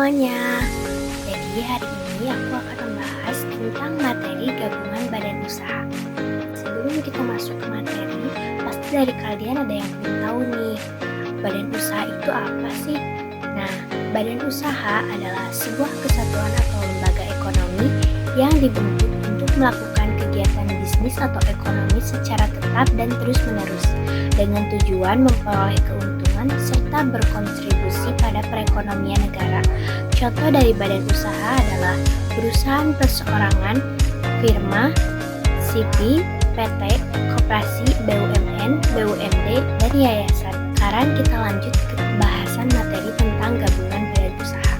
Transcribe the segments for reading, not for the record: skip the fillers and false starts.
semuanya. Jadi hari ini aku akan membahas tentang materi gabungan badan usaha. Sebelum kita masuk ke materi, pasti dari kalian ada yang belum tahu nih, badan usaha itu apa sih? Nah, badan usaha adalah sebuah kesatuan atau lembaga ekonomi yang dibentuk untuk melakukan kegiatan bisnis atau ekonomi secara tetap dan terus-menerus dengan tujuan memperoleh keuntungan serta berkontribusi pada perekonomian negara. Contoh dari badan usaha adalah perusahaan perseorangan, firma, CV, PT, koperasi, BUMN, BUMD, dan yayasan. Sekarang kita lanjut ke pembahasan materi tentang gabungan badan usaha.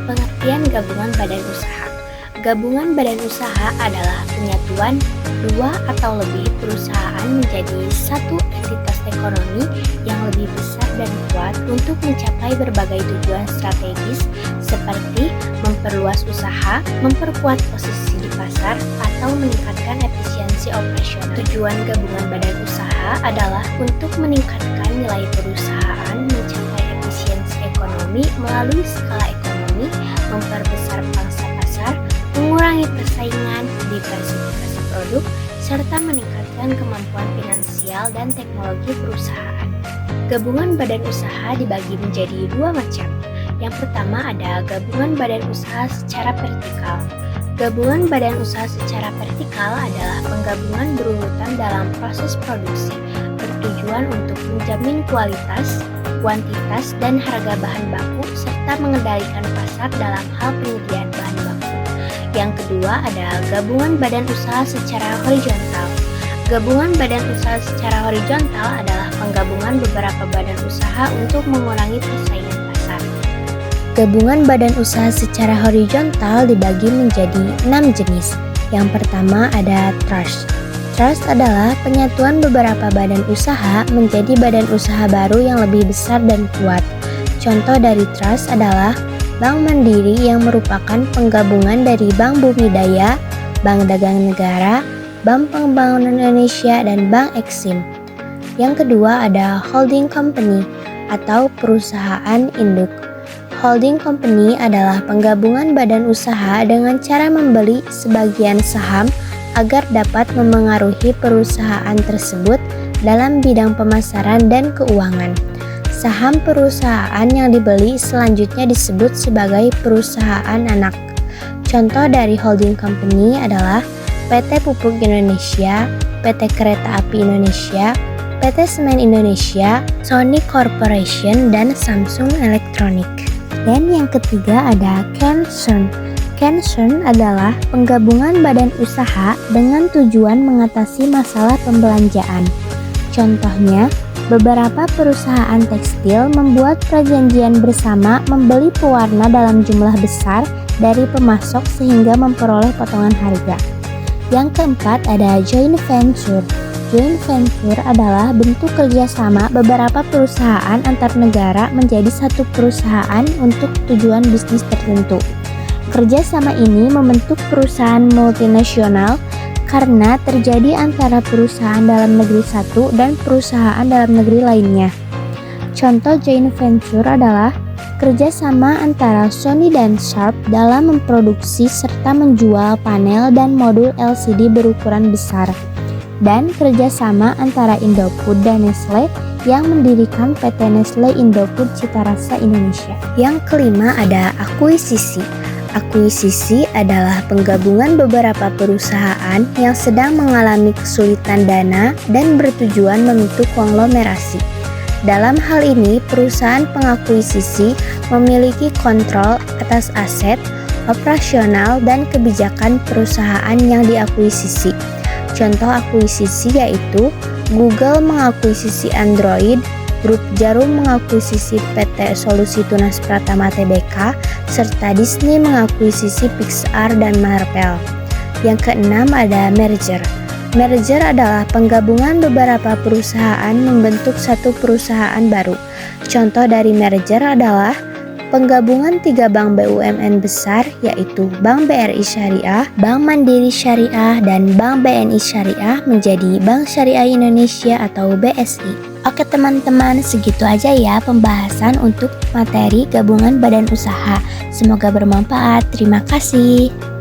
Pengertian gabungan badan usaha. Gabungan badan usaha adalah penyatuan dua atau lebih perusahaan menjadi satu entitas ekonomi yang lebih besar dan kuat untuk mencapai berbagai tujuan strategis seperti memperluas usaha, memperkuat posisi di pasar, atau meningkatkan efisiensi operasional. Tujuan gabungan badan usaha adalah untuk meningkatkan nilai perusahaan, mencapai efisiensi ekonomi melalui skala ekonomi, memperbesar pangsa pasar, mengurangi persaingan, diversifikasi produk, serta meningkatkan kemampuan finansial dan teknologi perusahaan. Gabungan badan usaha dibagi menjadi dua macam. Yang pertama ada gabungan badan usaha secara vertikal. Gabungan badan usaha secara vertikal adalah penggabungan berurutan dalam proses produksi, bertujuan untuk menjamin kualitas, kuantitas, dan harga bahan baku, serta mengendalikan pasar dalam hal penyediaan bahan baku. Yang kedua ada gabungan badan usaha secara horizontal. Gabungan badan usaha secara horizontal adalah penggabungan beberapa badan usaha untuk mengurangi persaingan pasar. Gabungan badan usaha secara horizontal dibagi menjadi 6 jenis. Yang pertama ada trust. Trust adalah penyatuan beberapa badan usaha menjadi badan usaha baru yang lebih besar dan kuat. Contoh dari trust adalah Bank Mandiri yang merupakan penggabungan dari Bank Bumidaya, Bank Dagang Negara, Bank Pembangunan Indonesia, dan Bank Eksim. Yang kedua ada holding company atau perusahaan induk. Holding company adalah penggabungan badan usaha dengan cara membeli sebagian saham agar dapat memengaruhi perusahaan tersebut dalam bidang pemasaran dan keuangan. Saham perusahaan yang dibeli selanjutnya disebut sebagai perusahaan anak. Contoh dari holding company adalah PT Pupuk Indonesia, PT Kereta Api Indonesia, PT Semen Indonesia, Sony Corporation, dan Samsung Electronic. Dan yang ketiga ada concern. Concern adalah penggabungan badan usaha dengan tujuan mengatasi masalah pembelanjaan. Contohnya, beberapa perusahaan tekstil membuat perjanjian bersama membeli pewarna dalam jumlah besar dari pemasok sehingga memperoleh potongan harga. Yang keempat ada joint venture. Joint venture adalah bentuk kerjasama beberapa perusahaan antar negara menjadi satu perusahaan untuk tujuan bisnis tertentu. Kerjasama ini membentuk perusahaan multinasional karena terjadi antara perusahaan dalam negeri satu dan perusahaan dalam negeri lainnya. Contoh joint venture adalah kerjasama antara Sony dan Sharp dalam memproduksi serta menjual panel dan modul LCD berukuran besar, dan kerjasama antara Indofood dan Nestle yang mendirikan PT Nestle Indofood Citarasa Indonesia. Yang kelima ada akuisisi. Akuisisi adalah penggabungan beberapa perusahaan yang sedang mengalami kesulitan dana dan bertujuan membentuk konglomerasi. Dalam hal ini, perusahaan pengakuisisi memiliki kontrol atas aset, operasional, dan kebijakan perusahaan yang diakuisisi. Contoh akuisisi yaitu Google mengakuisisi Android, Grup Jarum mengakuisisi PT Solusi Tunas Pratama Tbk, serta Disney mengakuisisi Pixar dan Marvel. Yang keenam ada merger. Merger adalah penggabungan beberapa perusahaan membentuk satu perusahaan baru. Contoh dari merger adalah Penggabungan 3 bank BUMN besar yaitu Bank BRI Syariah, Bank Mandiri Syariah, dan Bank BNI Syariah menjadi Bank Syariah Indonesia atau BSI. Oke teman-teman, segitu aja ya pembahasan untuk materi gabungan badan usaha. Semoga bermanfaat. Terima kasih.